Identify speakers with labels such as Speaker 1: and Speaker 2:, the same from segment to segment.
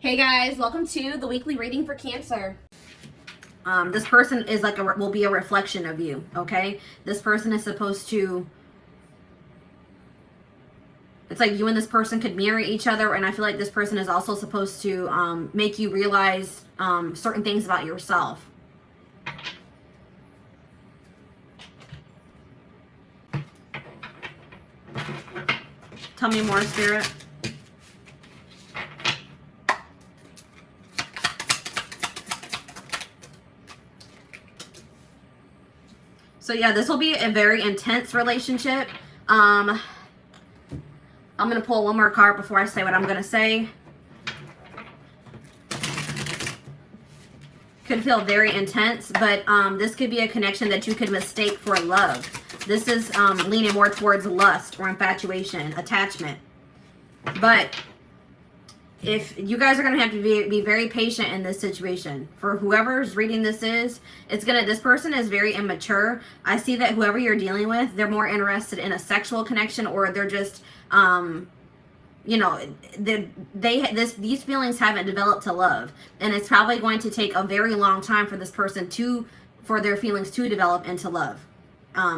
Speaker 1: Hey guys, welcome to the weekly reading for Cancer.
Speaker 2: This person is like will be a reflection of you, okay? This person is supposed to, it's like you and this person could mirror each other, and I feel like this person is also supposed to make you realize certain things about yourself. Tell me more, Spirit. So yeah, this will be a very intense relationship. I'm going to pull one more card before I say what I'm going to say. Could feel very intense, but this could be a connection that you could mistake for love. This is leaning more towards lust or infatuation, attachment. But if you guys are going to have to be very patient in this situation. For whoever's reading this this person is very immature. I see that whoever you're dealing with, they're more interested in a sexual connection, or they're just, you know, these feelings haven't developed to love. And it's probably going to take a very long time for this person for their feelings to develop into love.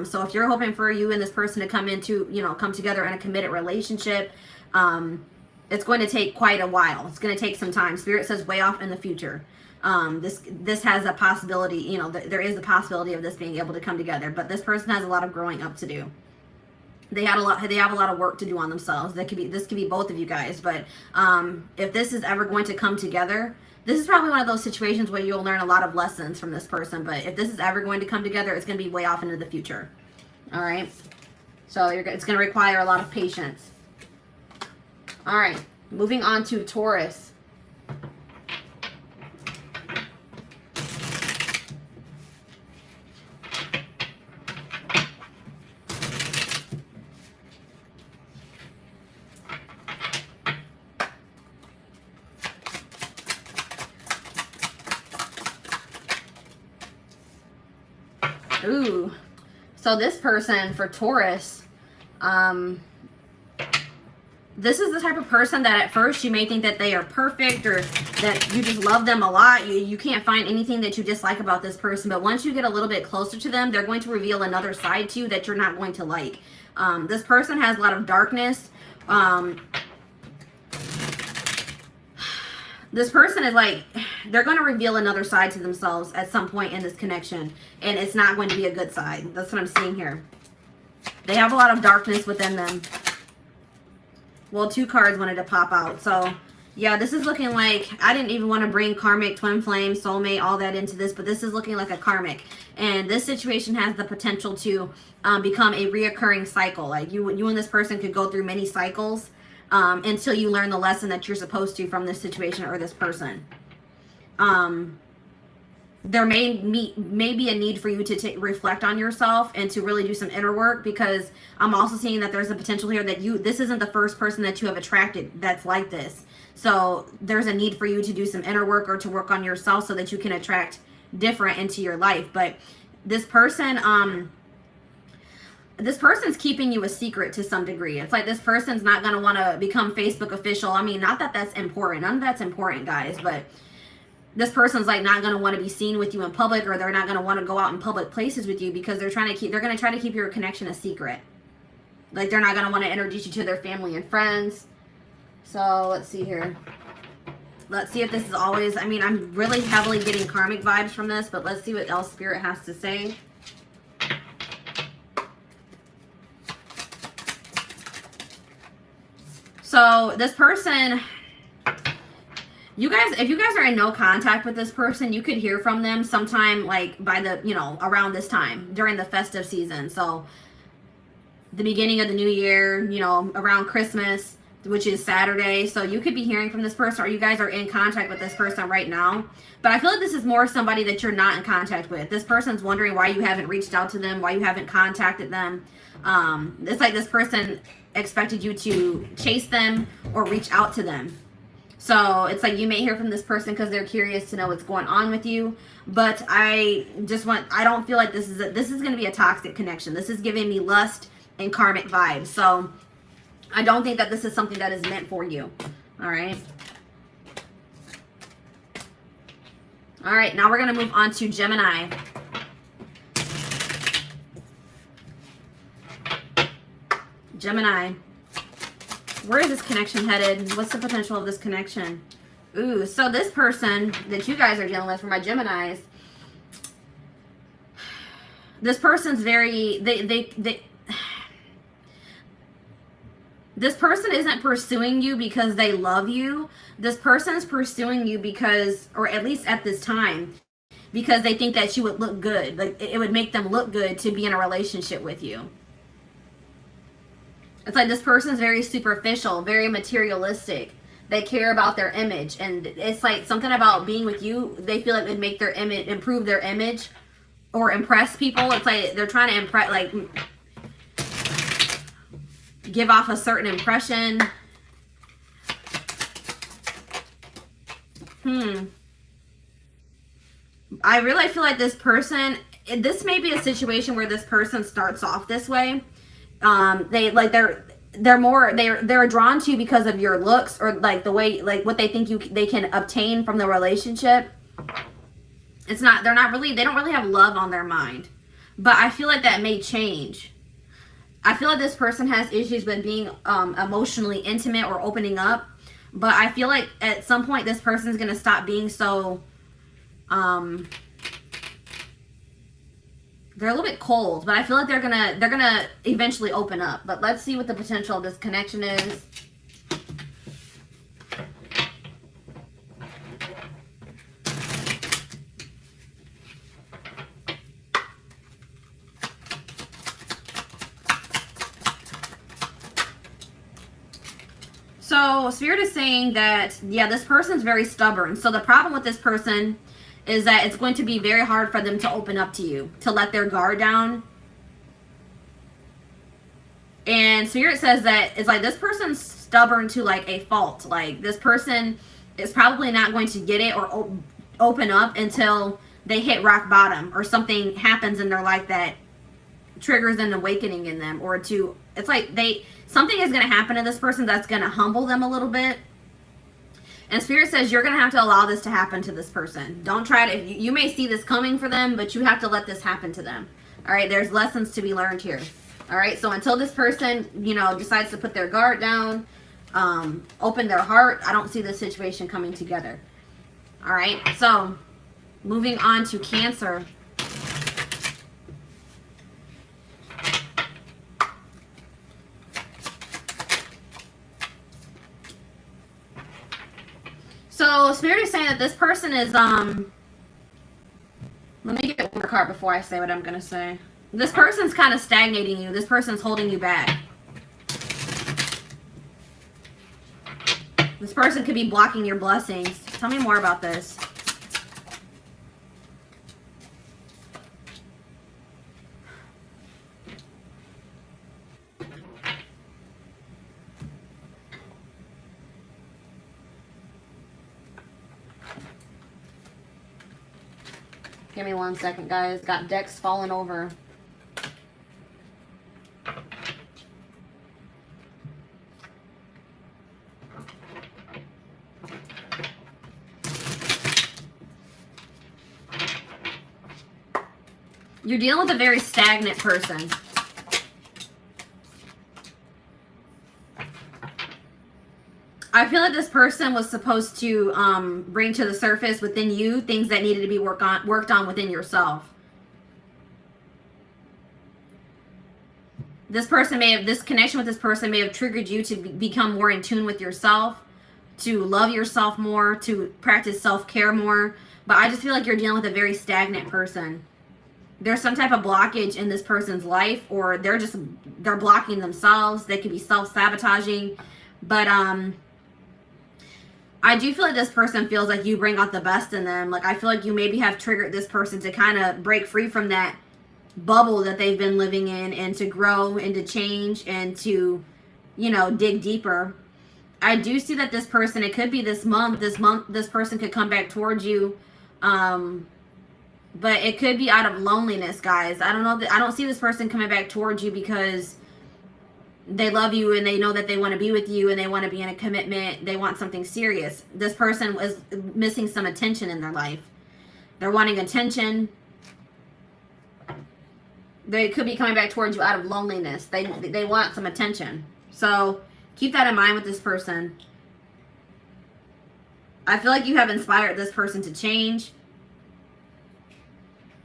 Speaker 2: So if you're hoping for you and this person to come together in a committed relationship, it's going to take quite a while. It's going to take some time. Spirit says way off in the future. This has a possibility, you know, there is a possibility of this being able to come together, but this person has a lot of growing up to do. They have a lot of work to do on themselves. This could be both of you guys, but if this is ever going to come together, this is probably one of those situations where you'll learn a lot of lessons from this person, but if this is ever going to come together, it's going to be way off into the future. All right? So it's going to require a lot of patience. All right, moving on to Taurus. Ooh, so this person for Taurus, this is the type of person that at first you may think that they are perfect or that you just love them a lot. You can't find anything that you dislike about this person. But once you get a little bit closer to them, they're going to reveal another side to you that you're not going to like. This person has a lot of darkness. This person is like, they're going to reveal another side to themselves at some point in this connection. And it's not going to be a good side. That's what I'm seeing here. They have a lot of darkness within them. Well, two cards wanted to pop out. So, yeah, this is looking like, I didn't even want to bring karmic, twin flame, soulmate, all that into this, but this is looking like a karmic. And this situation has the potential to become a reoccurring cycle. Like you and this person could go through many cycles until you learn the lesson that you're supposed to from this situation or this person. There may be a need for you to reflect on yourself and to really do some inner work, because I'm also seeing that there's a potential here that this isn't the first person that you have attracted that's like this. So there's a need for you to do some inner work or to work on yourself so that you can attract different into your life. But this person's keeping you a secret to some degree. It's like this person's not going to want to become Facebook official. I mean, not that that's important. None of that's important, guys, but this person's like not going to want to be seen with you in public, or they're not going to want to go out in public places with you because they're going to try to keep your connection a secret. Like they're not going to want to introduce you to their family and friends. So let's see here. Let's see if this is always, I mean, I'm really heavily getting karmic vibes from this, but let's see what else Spirit has to say. So this person, if you guys are in no contact with this person, you could hear from them sometime like by the, around this time during the festive season. So the beginning of the new year, around Christmas, which is Saturday. So you could be hearing from this person, or you guys are in contact with this person right now. But I feel like this is more somebody that you're not in contact with. This person's wondering why you haven't reached out to them, why you haven't contacted them. It's like this person expected you to chase them or reach out to them. So it's like you may hear from this person because they're curious to know what's going on with you. But I don't feel like this is going to be a toxic connection. This is giving me lust and karmic vibes. So I don't think that this is something that is meant for you. All right. All right, now we're going to move on to Gemini. Gemini. Where is this connection headed? What's the potential of this connection? Ooh, so this person that you guys are dealing with, for my Geminis, this person's very, this person isn't pursuing you because they love you. This person's pursuing you because, or at least at this time, because they think that you would look good. Like, it would make them look good to be in a relationship with you. It's like this person's very superficial, very materialistic. They care about their image. And it's like something about being with you, they feel like it would make their image, improve their image or impress people. It's like they're trying to impress, like, give off a certain impression. I really feel like this person, this may be a situation where this person starts off this way. They're drawn to you because of your looks, or like the way, like what they think they can obtain from the relationship. They don't really have love on their mind. But I feel like that may change. I feel like this person has issues with being emotionally intimate or opening up. But I feel like at some point this person's going to stop being so... they're a little bit cold. But I feel like they're gonna eventually open up. But let's see what the potential of this connection is. So Spirit is saying that, yeah, this person's very stubborn. So the problem with this person is that it's going to be very hard for them to open up to you, to let their guard down. And Spirit says that it's like this person's stubborn to like a fault. Like this person is probably not going to get it or open up until they hit rock bottom, or something happens in their life that triggers an awakening in them, or it's like something is going to happen to this person that's going to humble them a little bit. And Spirit says you're going to have to allow this to happen to this person. Don't try to, you may see this coming for them, but you have to let this happen to them. All right, there's lessons to be learned here. All right, so until this person, decides to put their guard down, open their heart, I don't see this situation coming together. All right, so moving on to Cancer. So Spirit is saying that this person is, let me get one more card before I say what I'm going to say. This person's kind of stagnating you. This person's holding you back. This person could be blocking your blessings. Tell me more about this. Give me 1 second, guys. Got decks falling over. You're dealing with a very stagnant person. I feel like this person was supposed to bring to the surface within you things that needed to be worked on within yourself. This connection with this person may have triggered you to become more in tune with yourself, to love yourself more, to practice self-care more. But I just feel like you're dealing with a very stagnant person. There's some type of blockage in this person's life, or they're blocking themselves. They could be self-sabotaging. But I do feel like this person feels like you bring out the best in them. Like, I feel like you maybe have triggered this person to kind of break free from that bubble that they've been living in, and to grow and to change and to, dig deeper. I do see that this person, it could be this month, this person could come back towards you. But it could be out of loneliness, guys. I don't know. I don't see this person coming back towards you because they love you and they know that they want to be with you and they want to be in a commitment. They want something serious. This person is missing some attention in their life. They're wanting attention. They could be coming back towards you out of loneliness. They want some attention. So keep that in mind with this person. I feel like you have inspired this person to change.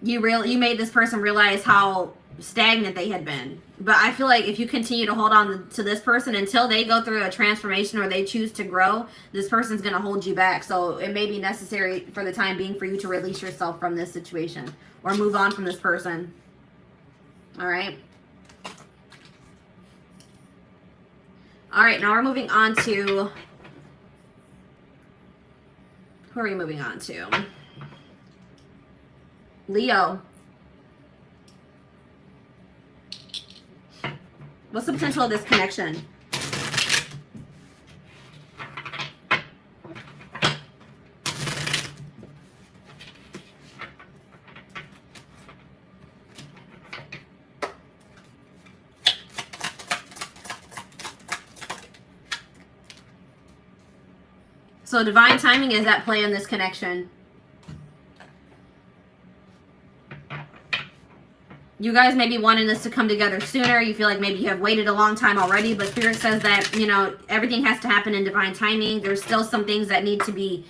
Speaker 2: You made this person realize how stagnant they had been. But I feel like if you continue to hold on to this person until they go through a transformation or they choose to grow, this person's going to hold you back. So it may be necessary for the time being for you to release yourself from this situation or move on from this person. All right. All right, now we're moving on to, who are we moving on to? Leo. What's the potential of this connection? So divine timing is at play in this connection. You guys may be wanting this to come together sooner. You feel like maybe you have waited a long time already, but Spirit says that, you know, everything has to happen in divine timing. There's still some things that need to be,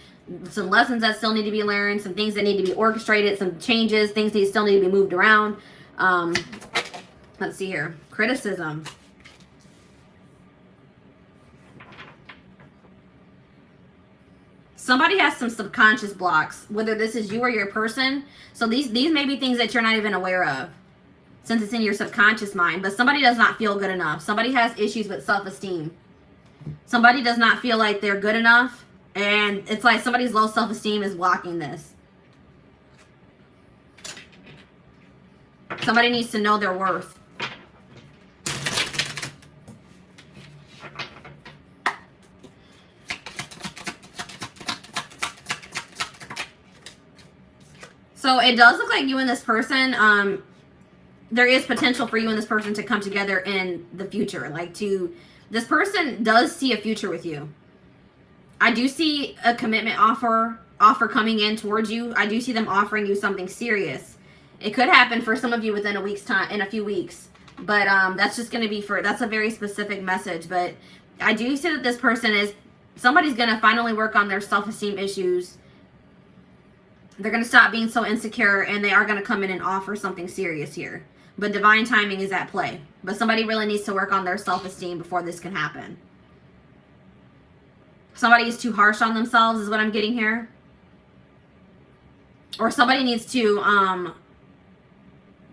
Speaker 2: some lessons that still need to be learned, some things that need to be orchestrated, some changes, things that still need to be moved around. Let's see here. Criticism. Somebody has some subconscious blocks, whether this is you or your person. So these may be things that you're not even aware of, since it's in your subconscious mind. But somebody does not feel good enough. Somebody has issues with self-esteem. Somebody does not feel like they're good enough. And it's like somebody's low self-esteem is blocking this. Somebody needs to know their worth. So it does look like you and this person, there is potential for you and this person to come together in the future. Like this person does see a future with you. I do see a commitment offer coming in towards you. I do see them offering you something serious. It could happen for some of you within a week's time, in a few weeks. But that's just going to be that's a very specific message. But I do see that this person somebody's going to finally work on their self-esteem issues. They're going to stop being so insecure, and they are going to come in and offer something serious here. But divine timing is at play. But somebody really needs to work on their self-esteem before this can happen. Somebody is too harsh on themselves is what I'm getting here. Or somebody needs to,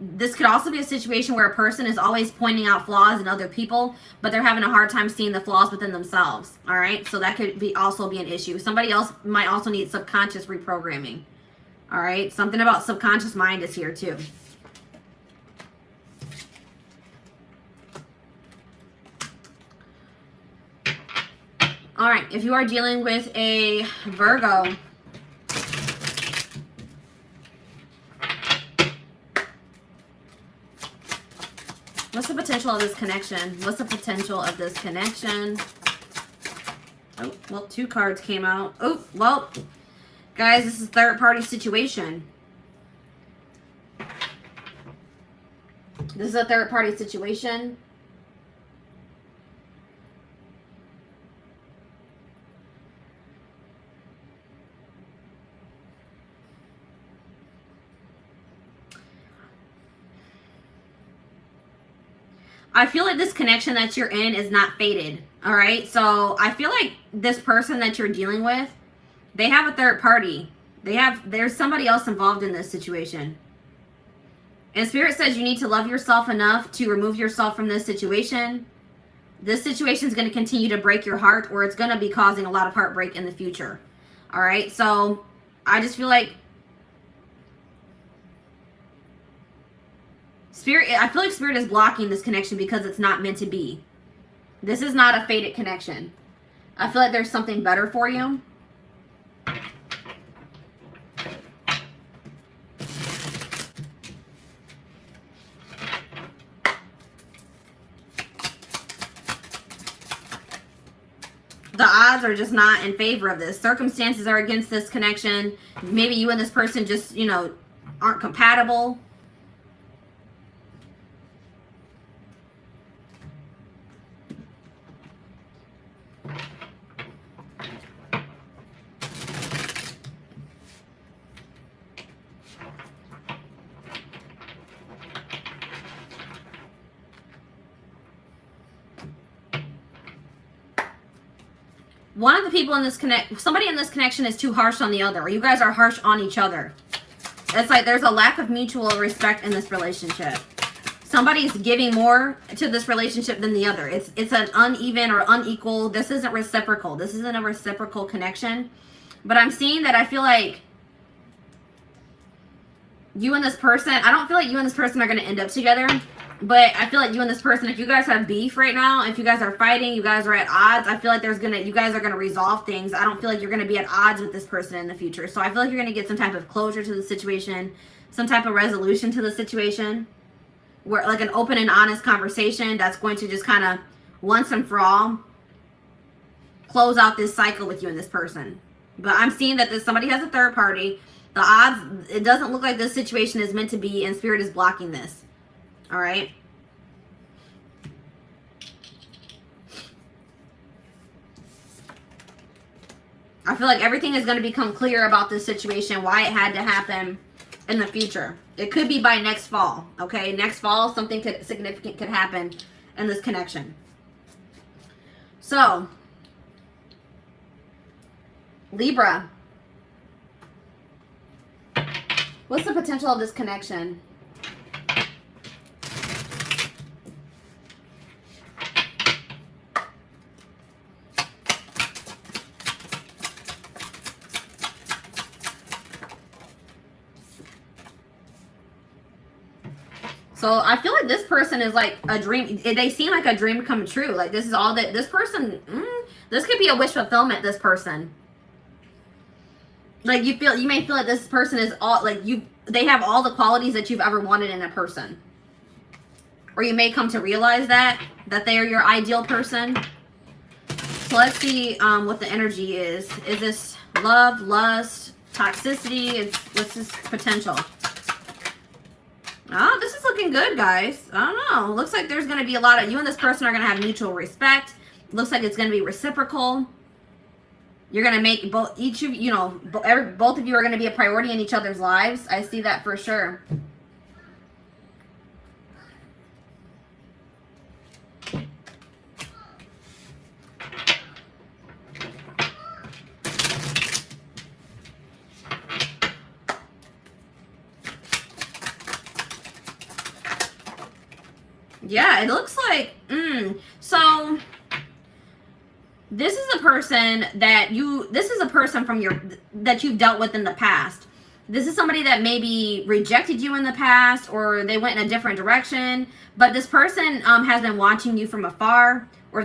Speaker 2: this could also be a situation where a person is always pointing out flaws in other people, but they're having a hard time seeing the flaws within themselves. All right? So that could also be an issue. Somebody else might also need subconscious reprogramming. All right, something about subconscious mind is here too. All right, if you are dealing with a Virgo, what's the potential of this connection? What's the potential of this connection? Oh, well, 2 cards came out. Oh, well, guys, this is a third-party situation. This is a third-party situation. I feel like this connection that you're in is not fated. All right? So I feel like this person that you're dealing with, they have a third party. There's somebody else involved in this situation. And Spirit says you need to love yourself enough to remove yourself from this situation. This situation is going to continue to break your heart, or it's going to be causing a lot of heartbreak in the future. All right? So I just feel like I feel like Spirit is blocking this connection because it's not meant to be. This is not a fated connection. I feel like there's something better for you. The odds are just not in favor of this. Circumstances are against this connection. Maybe you and this person just, you know, aren't compatible. One of the people in this somebody in this connection is too harsh on the other, or you guys are harsh on each other. It's like there's a lack of mutual respect in this relationship. Somebody's giving more to this relationship than the other. It's an uneven or unequal. This isn't reciprocal. This isn't a reciprocal connection. But I'm seeing that I feel like you and this person, I don't feel like you and this person are going to end up together. But I feel like you and this person, if you guys have beef right now, if you guys are fighting, you guys are at odds, I feel like you guys are going to resolve things. I don't feel like you're going to be at odds with this person in the future. So I feel like you're going to get some type of closure to the situation, some type of resolution to the situation, where like an open and honest conversation that's going to just kind of once and for all close out this cycle with you and this person. But I'm seeing that somebody has a third party. The odds, it doesn't look like this situation is meant to be, and Spirit is blocking this. All right. I feel like everything is going to become clear about this situation, why it had to happen in the future. It could be by next fall. Okay. Next fall, something significant could happen in this connection. So, Libra. What's the potential of this connection? So I feel like this person is like a dream. They seem like a dream come true. Like this is all that this person, this could be a wish fulfillment, this person. Like you may feel like this person is all like they have all the qualities that you've ever wanted in a person. Or you may come to realize that they are your ideal person. So let's see what the energy is. Is this love, lust, toxicity? What's this potential? Oh, this is looking good, guys. I don't know. Looks like there's going to be a lot of... You and this person are going to have mutual respect. Looks like it's going to be reciprocal. You're going to make both of you are going to be a priority in each other's lives. I see that for sure. Yeah, it looks like, so this is a person that that you've dealt with in the past. This is somebody that maybe rejected you in the past, or they went in a different direction, but this person has been watching you from afar, or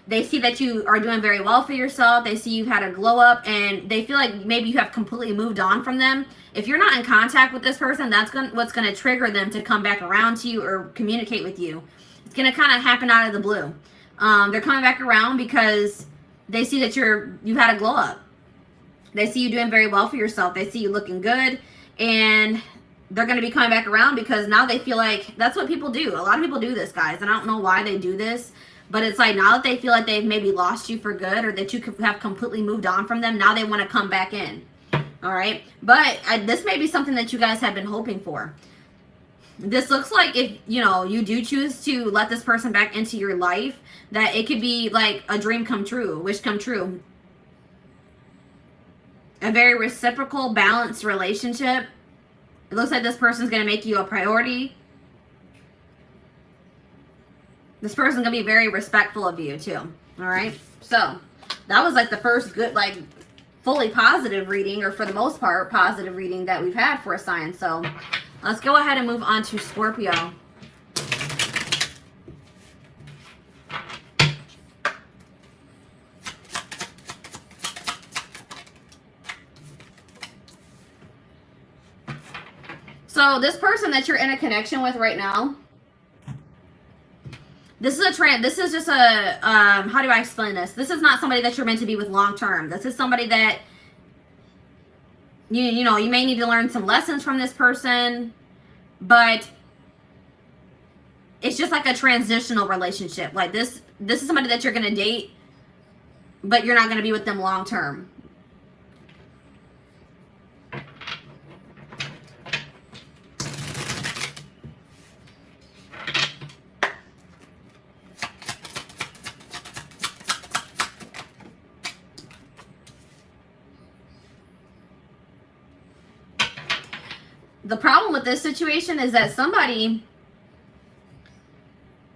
Speaker 2: they see that you are doing very well for yourself. They see you've had a glow up, and they feel like maybe you have completely moved on from them. If you're not in contact with this person, that's what's going to trigger them to come back around to you or communicate with you. It's going to kind of happen out of the blue. They're coming back around because they see that you've had a glow up. They see you doing very well for yourself. They see you looking good, and they're going to be coming back around because now they feel like that's what people do. A lot of people do this, guys, and I don't know why they do this, but it's like now that they feel like they've maybe lost you for good, or that you have completely moved on from them, now they want to come back in. All right, but this may be something that you guys have been hoping for. This looks like if, you do choose to let this person back into your life, that it could be like a dream come true, wish come true. A very reciprocal, balanced relationship. It looks like this person's going to make you a priority. This person's going to be very respectful of you too. All right, so that was like the first good, like, fully positive reading, or for the most part positive reading that we've had for a sign. So let's go ahead and move on to Scorpio. So this person that you're in a connection with right now, This is a trend. This is just a, how do I explain this? This is not somebody that you're meant to be with long term. This is somebody that, you know, you may need to learn some lessons from this person, but it's just like a transitional relationship. Like this is somebody that you're going to date, but you're not going to be with them long term. The problem with this situation is that somebody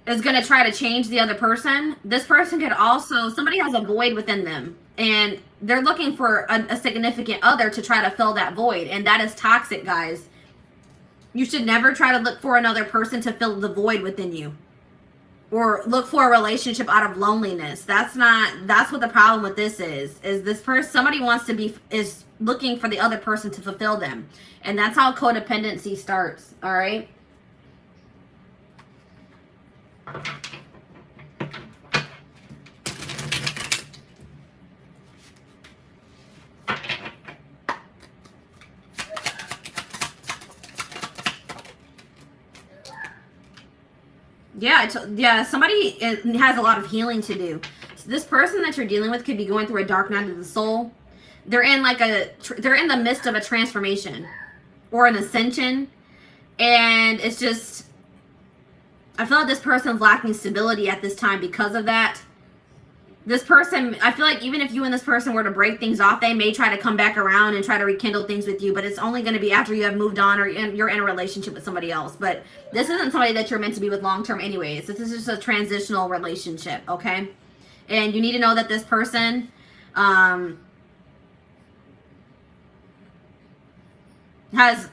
Speaker 2: is going to try to change the other person. This person could also, somebody has a void within them and they're looking for a significant other to try to fill that void. And that is toxic, guys. You should never try to look for another person to fill the void within you or look for a relationship out of loneliness. That's what the problem with this is this person, somebody wants to be, is looking for the other person to fulfill them. And that's how codependency starts. All right. Yeah, somebody has a lot of healing to do. So this person that you're dealing with could be going through a dark night of the soul. They're in the midst of a transformation or an ascension, and it's just, I feel like this person's lacking stability at this time because of that. This person, I feel like even if you and this person were to break things off, they may try to come back around and try to rekindle things with you, but it's only going to be after you have moved on or you're in a relationship with somebody else. But this isn't somebody that you're meant to be with long term anyways. This is just a transitional relationship, okay? And you need to know that this person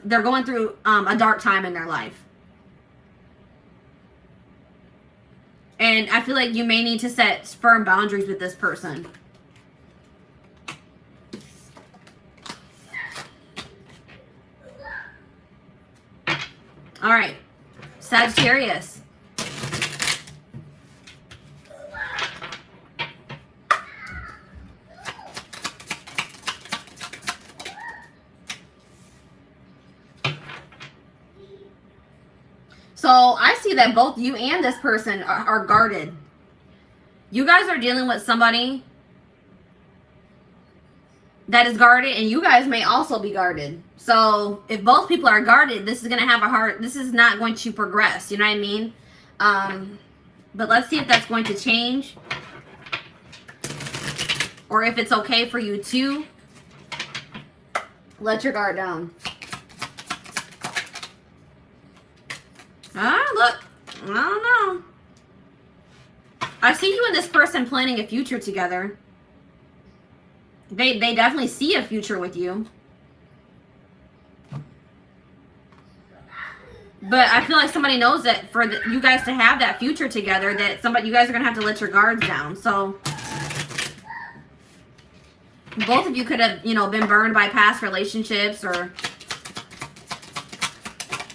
Speaker 2: they're going through a dark time in their life. And I feel like you may need to set firm boundaries with this person. All right, Sagittarius. So I see that both you and this person are guarded. You guys are dealing with somebody that is guarded, and you guys may also be guarded. So if both people are guarded, this is going to have this is not going to progress. You know what I mean? But let's see if that's going to change. Or if it's okay for you to let your guard down. Look, I don't know. I see you and this person planning a future together. They definitely see a future with you. But I feel like somebody knows that for you guys to have that future together, that you guys are going to have to let your guards down. So both of you could have, been burned by past relationships, or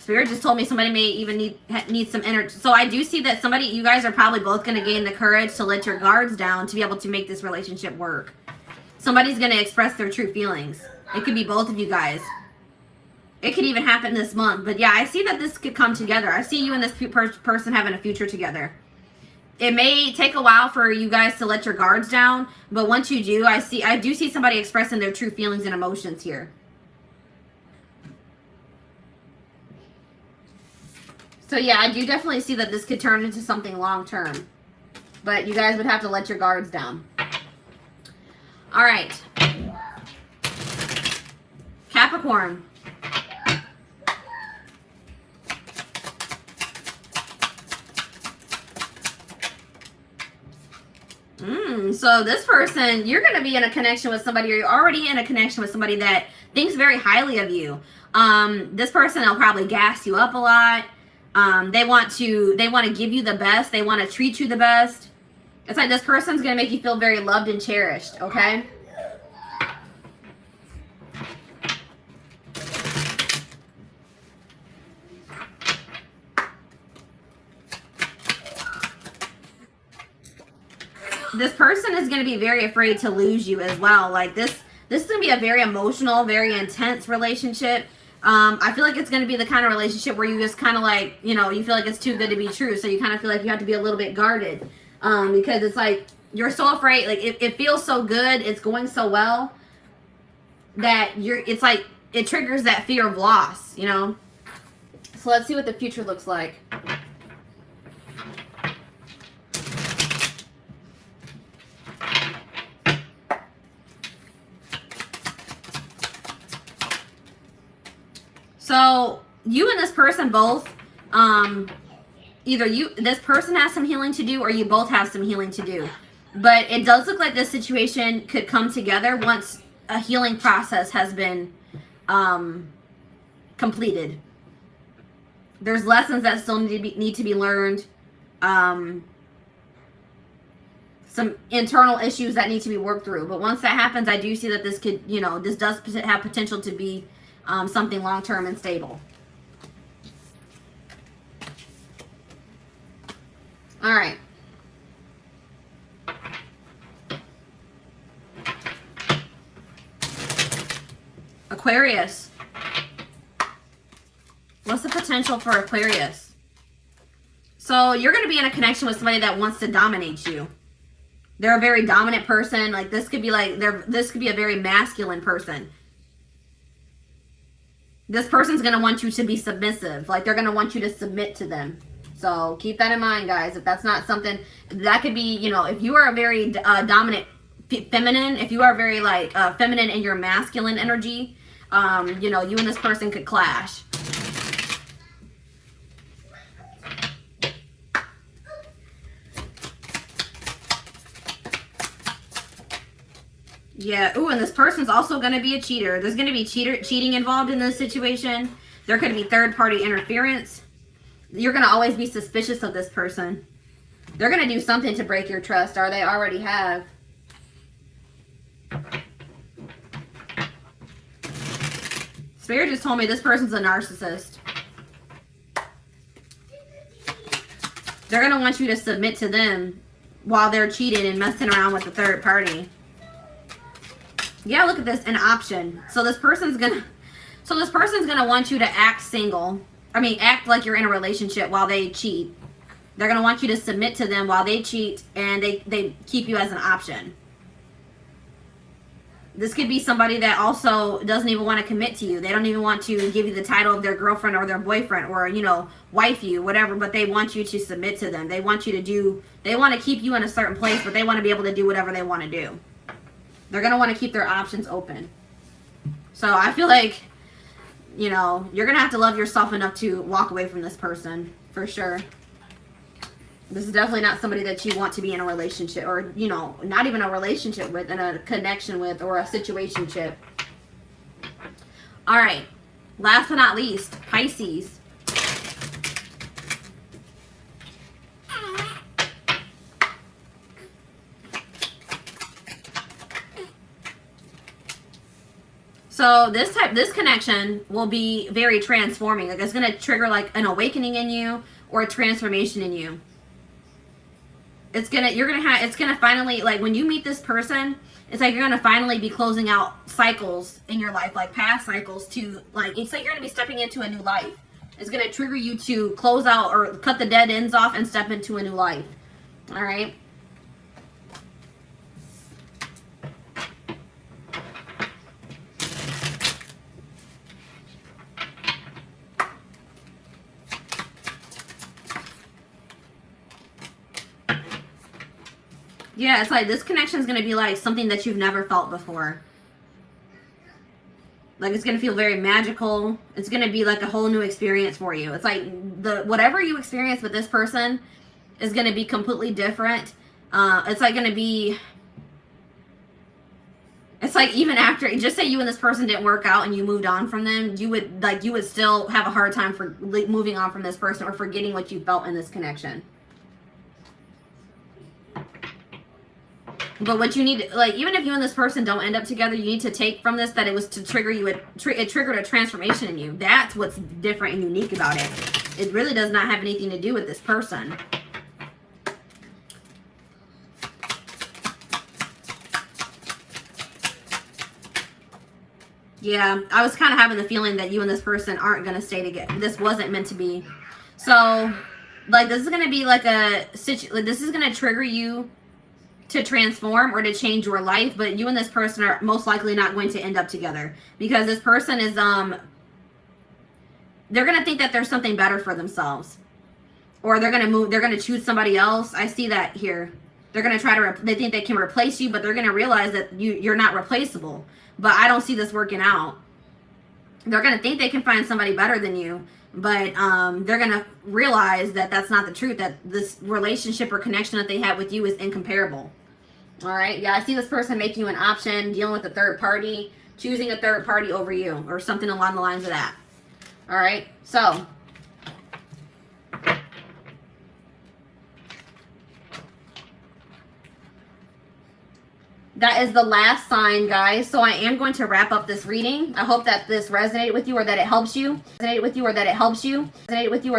Speaker 2: Spirit just told me somebody may even need some energy. So I do see that you guys are probably both going to gain the courage to let your guards down to be able to make this relationship work. Somebody's going to express their true feelings. It could be both of you guys. It could even happen this month. But yeah, I see that this could come together. I see you and this person having a future together. It may take a while for you guys to let your guards down, but once you do, I do see somebody expressing their true feelings and emotions here. So yeah, I do definitely see that this could turn into something long term. But you guys would have to let your guards down. All right. Capricorn. So this person, you're going to be in a connection with somebody, or you're already in a connection with somebody that thinks very highly of you. This person will probably gas you up a lot. They want to give you the best. They want to treat you the best. It's like this person's going to make you feel very loved and cherished, okay? this person is going to be very afraid to lose you as well. Like this is going to be a very emotional, very intense relationship. I feel like it's going to be the kind of relationship where you just kind of like, you know, you feel like it's too good to be true. So you kind of feel like you have to be a little bit guarded, because it's like, you're so afraid. Like it feels so good. It's going so well that it's like, it triggers that fear of loss, you know? So let's see what the future looks like. So you and this person both, either this person has some healing to do, or you both have some healing to do. But it does look like this situation could come together once a healing process has been completed. There's lessons that still need to be learned. Some internal issues that need to be worked through. But once that happens, I do see that this could, you know, this does have potential to be something long-term and stable. All right. Aquarius. What's the potential for Aquarius? So you're going to be in a connection with somebody that wants to dominate you. They're a very dominant person. Like this could be like this could be a very masculine person. This person's going to want you to be submissive. Like they're going to want you to submit to them. So keep that in mind, guys. If that's not something that could be, you know, if you are a very dominant feminine, if you are very like feminine in your masculine energy, you know, you and this person could clash. Yeah. Ooh, and this person's also going to be a cheater. There's going to be cheating involved in this situation. There could be third-party interference. You're going to always be suspicious of this person. They're going to do something to break your trust, or they already have. Spirit just told me this person's a narcissist. They're going to want you to submit to them while they're cheating and messing around with the third party. Yeah, look at this, an option. So this person's gonna want you to act single. I mean, act like you're in a relationship while they cheat. They're gonna want you to submit to them while they cheat, and they keep you as an option. This could be somebody that also doesn't even want to commit to you. They don't even want to give you the title of their girlfriend or their boyfriend, or, you know, wife you, whatever, but they want you to submit to them. They want you to do, they want to keep you in a certain place, but they want to be able to do whatever they want to do. They're going to want to keep their options open. So I feel like, you know, you're going to have to love yourself enough to walk away from this person, for sure. This is definitely not somebody that you want to be in a relationship, or, you know, not even a relationship with, in a connection with, or a situationship. All right. Last but not least, Pisces. So this connection will be very transforming. Like it's going to trigger like an awakening in you or a transformation in you. It's going to finally, like when you meet this person, it's like you're going to finally be closing out cycles in your life, like past cycles to like, it's like you're going to be stepping into a new life. It's going to trigger you to close out or cut the dead ends off and step into a new life. All right. Yeah, it's like this connection is going to be like something that you've never felt before. Like it's going to feel very magical. It's going to be like a whole new experience for you. It's like whatever you experience with this person is going to be completely different. It's like going to be, it's like even after, just say you and this person didn't work out and you moved on from them, you would still have a hard time for moving on from this person or forgetting what you felt in this connection. But what you need, like, even if you and this person don't end up together, you need to take from this that it was to trigger you, it triggered a transformation in you. That's what's different and unique about it. It really does not have anything to do with this person. Yeah, I was kind of having the feeling that you and this person aren't going to stay together. This wasn't meant to be. So, like, this is going to be like this is going to trigger you to transform or to change your life, but you and this person are most likely not going to end up together, because this person is, they're going to think that there's something better for themselves, or they're going to move, they're going to choose somebody else. I see that here. They're going to try to, they think they can replace you, but they're going to realize that you're not replaceable. But I don't see this working out. They're going to think they can find somebody better than you, but they're going to realize that that's not the truth, that this relationship or connection that they have with you is incomparable. All right. Yeah, I see this person making you an option, dealing with a third party, choosing a third party over you, or something along the lines of that. All right. So that is the last sign, guys. So I am going to wrap up this reading. I hope that this resonated with you, or that it helps you.